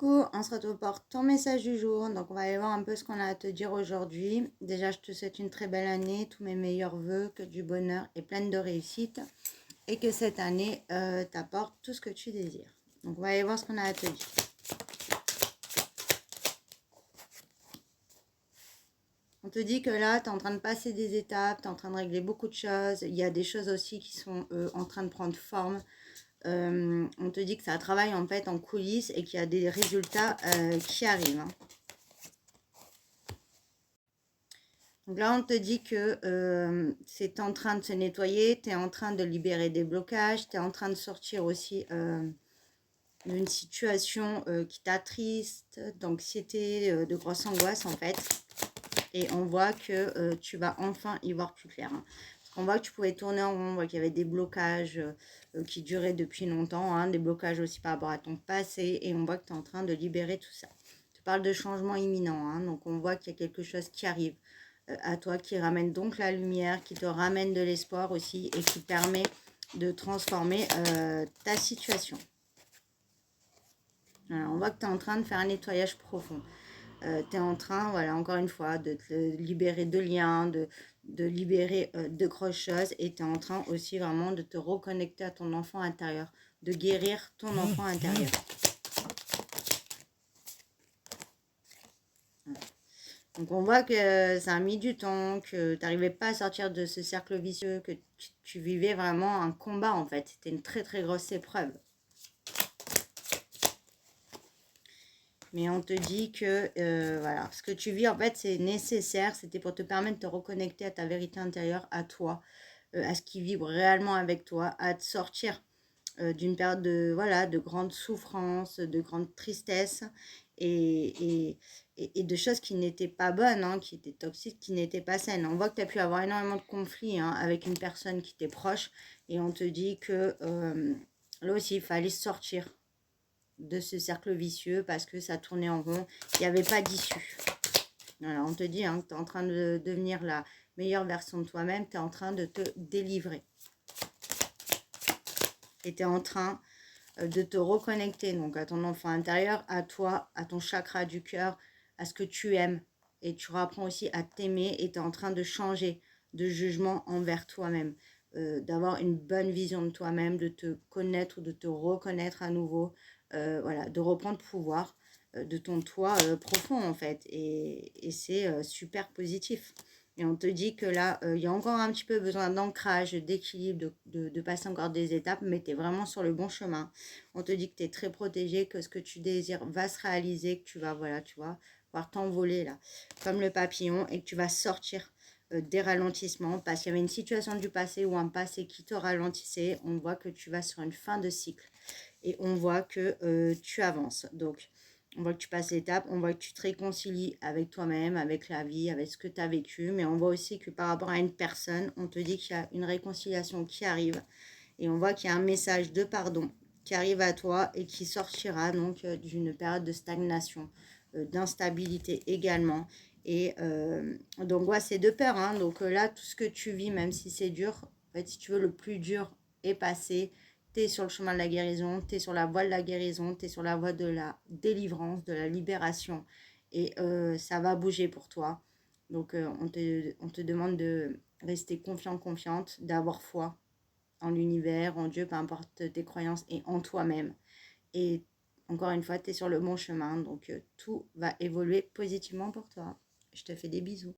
Coucou, on se retrouve pour ton message du jour. Donc, on va aller voir un peu ce qu'on a à te dire aujourd'hui. Déjà, je te souhaite une très belle année, tous mes meilleurs vœux, que du bonheur et pleine de réussite. Et que cette année t'apporte tout ce que tu désires. Donc, on va aller voir ce qu'on a à te dire. On te dit que là, tu es en train de passer des étapes, tu es en train de régler beaucoup de choses. Il y a des choses aussi qui sont en train de prendre forme. On te dit que ça travaille en fait en coulisses et qu'il y a des résultats qui arrivent. Hein. Donc là, on te dit que c'est en train de se nettoyer, tu es en train de libérer des blocages, tu es en train de sortir aussi d'une situation qui t'attriste, d'anxiété, de grosse angoisse en fait. Et on voit que tu vas enfin y voir plus clair. Hein. Parce qu'on voit que tu pouvais tourner en rond, on voit qu'il y avait des blocages qui duraient depuis longtemps, hein, des blocages aussi par rapport à ton passé, et on voit que tu es en train de libérer tout ça. Tu parles de changement imminent, hein, donc on voit qu'il y a quelque chose qui arrive à toi, qui ramène donc la lumière, qui te ramène de l'espoir aussi, et qui permet de transformer ta situation. Alors, on voit que tu es en train de faire un nettoyage profond. Tu es en train, voilà, encore une fois, de te libérer de liens, de libérer de grosses choses. Et tu es en train aussi vraiment de te reconnecter à ton enfant intérieur, de guérir ton enfant intérieur. Donc on voit que ça a mis du temps, que tu n'arrivais pas à sortir de ce cercle vicieux, que tu vivais vraiment un combat en fait. C'était une très très grosse épreuve. Mais on te dit que voilà, ce que tu vis en fait c'est nécessaire, c'était pour te permettre de te reconnecter à ta vérité intérieure, à toi, à ce qui vibre réellement avec toi, à te sortir d'une période de, voilà, de grande souffrance, de grande tristesse et de choses qui n'étaient pas bonnes, hein, qui étaient toxiques, qui n'étaient pas saines. On voit que tu as pu avoir énormément de conflits hein, avec une personne qui t'est proche et on te dit que là aussi il fallait sortir de ce cercle vicieux parce que ça tournait en rond, il n'y avait pas d'issue. Voilà, on te dit hein, que tu es en train de devenir la meilleure version de toi-même, tu es en train de te délivrer. Et tu es en train de te reconnecter donc à ton enfant intérieur, à toi, à ton chakra du cœur, à ce que tu aimes. Et tu apprends aussi à t'aimer et tu es en train de changer de jugement envers toi-même. D'avoir une bonne vision de toi-même, de te connaître, de te reconnaître à nouveau, voilà, de reprendre pouvoir de ton toi profond en fait. Et c'est super positif. Et on te dit que là, il y a encore un petit peu besoin d'ancrage, d'équilibre, de passer encore des étapes, mais tu es vraiment sur le bon chemin. On te dit que tu es très protégé, que ce que tu désires va se réaliser, que tu vas, voilà, tu vois, pouvoir t'envoler là, comme le papillon, et que tu vas sortir des ralentissements, parce qu'il y avait une situation du passé ou un passé qui te ralentissait. On voit que tu vas sur une fin de cycle, et on voit que tu avances. Donc, on voit que tu passes l'étape, on voit que tu te réconcilies avec toi-même, avec la vie, avec ce que tu as vécu. Mais on voit aussi que par rapport à une personne, on te dit qu'il y a une réconciliation qui arrive. Et on voit qu'il y a un message de pardon qui arrive à toi et qui sortira donc d'une période de stagnation, d'instabilité également. Et d'angoisse et de peur. Hein. Donc là, tout ce que tu vis, même si c'est dur, en fait, si tu veux, le plus dur est passé. Tu es sur le chemin de la guérison, tu es sur la voie de la guérison, tu es sur la voie de la délivrance, de la libération. Et ça va bouger pour toi. Donc on te demande de rester confiant, confiante, d'avoir foi en l'univers, en Dieu, peu importe tes croyances, et en toi-même. Et encore une fois, tu es sur le bon chemin. Donc tout va évoluer positivement pour toi. Je te fais des bisous.